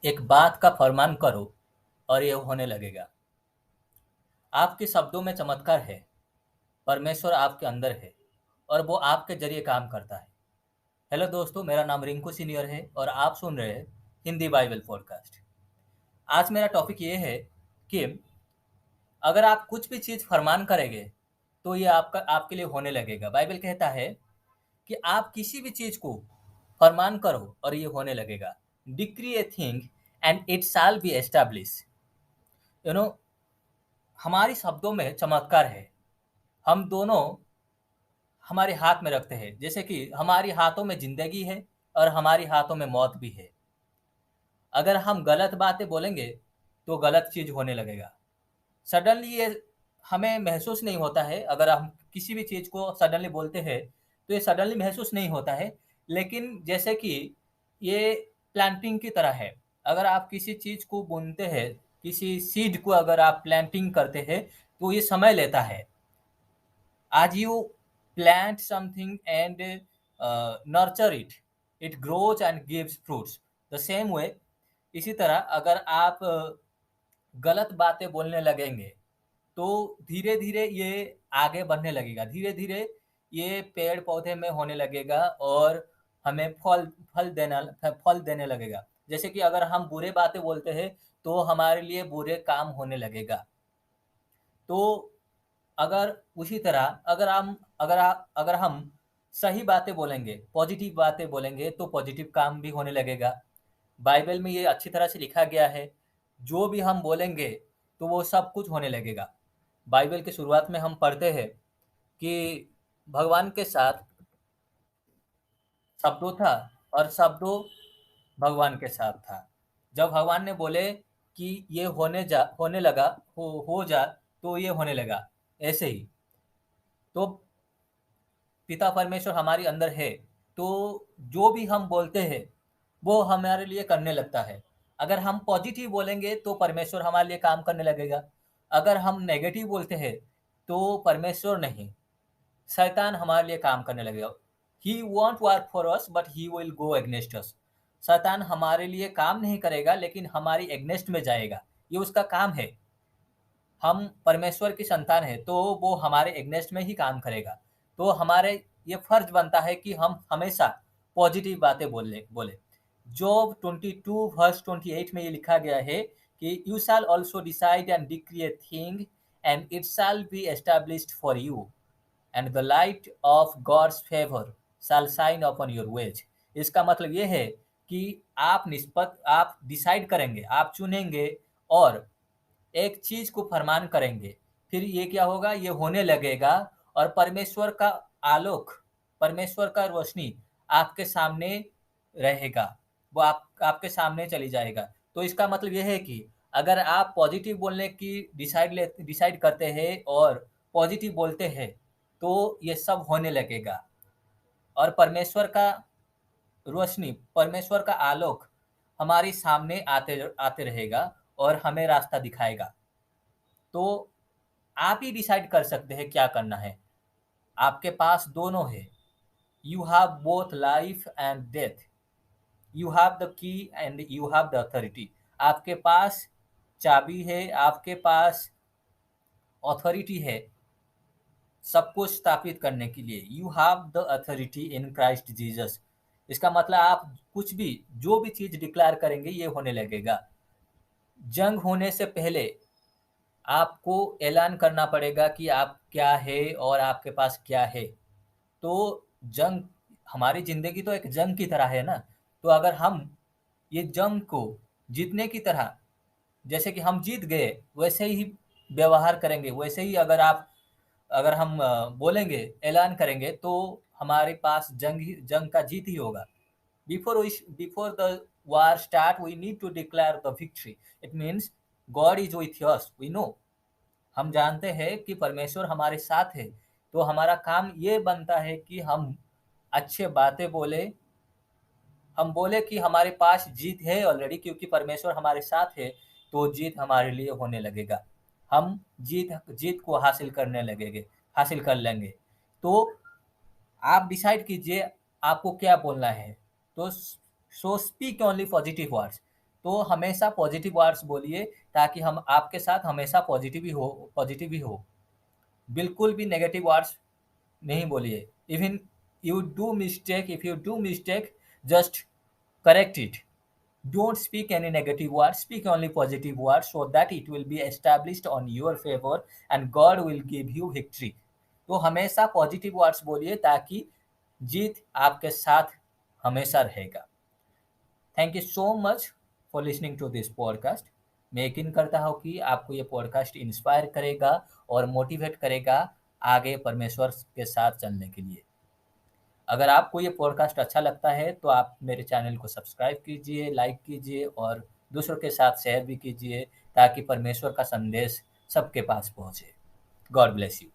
एक बात का फरमान करो और ये होने लगेगा। आपके शब्दों में चमत्कार है। परमेश्वर आपके अंदर है और वो आपके ज़रिए काम करता है। हेलो दोस्तों, मेरा नाम रिंकू सीनियर है और आप सुन रहे हैं हिंदी बाइबल पॉडकास्ट। आज मेरा टॉपिक ये है कि अगर आप कुछ भी चीज़ फरमान करेंगे, तो ये आपके लिए होने लगेगा। बाइबल कहता है कि आप किसी भी चीज़ को फरमान करो और ये होने लगेगा। Decree a thing and it shall B establish. You know हमारी शब्दों में चमत्कार है। हम दोनों हमारे हाथ में रखते हैं, जैसे कि हमारी हाथों में ज़िंदगी है और हमारी हाथों में मौत भी है। अगर हम गलत बातें बोलेंगे, तो गलत चीज़ होने लगेगा। सडनली ये हमें महसूस नहीं होता है। अगर हम किसी भी चीज़ को सडनली बोलते हैं, तो ये सडनली महसूस नहीं होता है। लेकिन जैसे कि ये प्लांटिंग की तरह है। अगर आप किसी चीज़ को बुनते हैं, किसी सीड को अगर आप प्लांटिंग करते हैं, तो ये समय लेता है। As you plant something and nurture it, it grows and gives fruits. The same way, इसी तरह अगर आप गलत बातें बोलने लगेंगे, तो धीरे-धीरे ये आगे बढ़ने लगेगा। धीरे-धीरे ये पेड़-पौधे में होने लगेगा और हमें फल देने लगेगा। जैसे कि अगर हम बुरे बातें बोलते हैं, तो हमारे लिए बुरे काम होने लगेगा। तो अगर उसी तरह अगर हम सही बातें बोलेंगे, पॉजिटिव बातें बोलेंगे, तो पॉजिटिव काम भी होने लगेगा। बाइबल में ये अच्छी तरह से लिखा गया है, जो भी हम बोलेंगे, तो वो सब कुछ होने लगेगा। बाइबल की शुरुआत में हम पढ़ते हैं कि भगवान के साथ शब्दों था और शब्दों भगवान के साथ था। जब भगवान ने बोले कि ये होने लगा, हो जा, तो ये होने लगा। ऐसे ही तो पिता परमेश्वर हमारे अंदर है, तो जो भी हम बोलते हैं, वो हमारे लिए करने लगता है। अगर हम पॉजिटिव बोलेंगे, तो परमेश्वर हमारे लिए काम करने लगेगा। अगर हम नेगेटिव बोलते हैं, तो परमेश्वर नहीं, शैतान हमारे लिए काम करने लगेगा। He won't work for us but he will go against us. शैतान हमारे लिए काम नहीं करेगा, लेकिन हमारी एगनेस्ट में जाएगा। ये उसका काम है। हम परमेश्वर की संतान हैं, तो वो हमारे एगनेस्ट में ही काम करेगा। तो हमारे ये फर्ज बनता है कि हम हमेशा पॉजिटिव बातें बोले। जॉब 22 वर्स 28 में ये लिखा गया है कि you shall also decide and decree a thing and it shall be established for you and the light of God's favour shall shine upon your ways. इसका मतलब ये है कि आप डिसाइड करेंगे, आप चुनेंगे और एक चीज़ को फरमान करेंगे, फिर ये क्या होगा, ये होने लगेगा और परमेश्वर का आलोक, परमेश्वर का रोशनी आपके सामने रहेगा। वो आपके सामने चली जाएगा। तो इसका मतलब ये है कि अगर आप पॉजिटिव बोलने की डिसाइड करते हैं और पॉजिटिव बोलते हैं, तो ये सब होने लगेगा और परमेश्वर का रोशनी, परमेश्वर का आलोक हमारे सामने आते आते रहेगा और हमें रास्ता दिखाएगा। तो आप ही डिसाइड कर सकते हैं क्या करना है। आपके पास दोनों है। You have both life and death. You have the key and you have the authority. आपके पास चाबी है, आपके पास अथॉरिटी है सब कुछ स्थापित करने के लिए। You have the authority in Christ Jesus. इसका मतलब आप कुछ भी, जो भी चीज़ डिक्लेयर करेंगे, ये होने लगेगा। जंग होने से पहले आपको ऐलान करना पड़ेगा कि आप क्या है और आपके पास क्या है। तो जंग, हमारी ज़िंदगी तो एक जंग की तरह है ना। तो अगर हम ये जंग को जीतने की तरह, जैसे कि हम जीत गए, वैसे ही व्यवहार करेंगे, वैसे ही अगर हम बोलेंगे, ऐलान करेंगे, तो हमारे पास जंग का जीत ही होगा। Before the war start, we need to declare the victory. It means God is with us. We know. हम जानते हैं कि परमेश्वर हमारे साथ है। तो हमारा काम ये बनता है कि हम अच्छे बातें बोले। हम बोले कि हमारे पास जीत है ऑलरेडी, क्योंकि परमेश्वर हमारे साथ है। तो जीत हमारे लिए होने लगेगा। हम जीत जीत को हासिल कर लेंगे। तो आप डिसाइड कीजिए आपको क्या बोलना है। तो so speak only positive words. तो हमेशा पॉजिटिव वर्ड्स बोलिए ताकि हम आपके साथ हमेशा पॉजिटिव ही हो। बिल्कुल भी नेगेटिव वर्ड्स नहीं बोलिए। Even if you do mistake, just correct it. Don't speak any negative words, speak only positive words so that it will be established on your favor and God will give you victory. तो हमेशा positive words बोलिए ताकि जीत आपके साथ हमेशा रहेगा। Thank you so much for listening to this podcast. मैं यकीन करता हूँ कि आपको ये पॉडकास्ट इंस्पायर करेगा और मोटिवेट करेगा आगे परमेश्वर के साथ चलने के लिए। अगर आपको ये पॉडकास्ट अच्छा लगता है तो आप मेरे चैनल को सब्सक्राइब कीजिए, लाइक कीजिए और दूसरों के साथ शेयर भी कीजिए ताकि परमेश्वर का संदेश सबके पास पहुँचे। God bless you.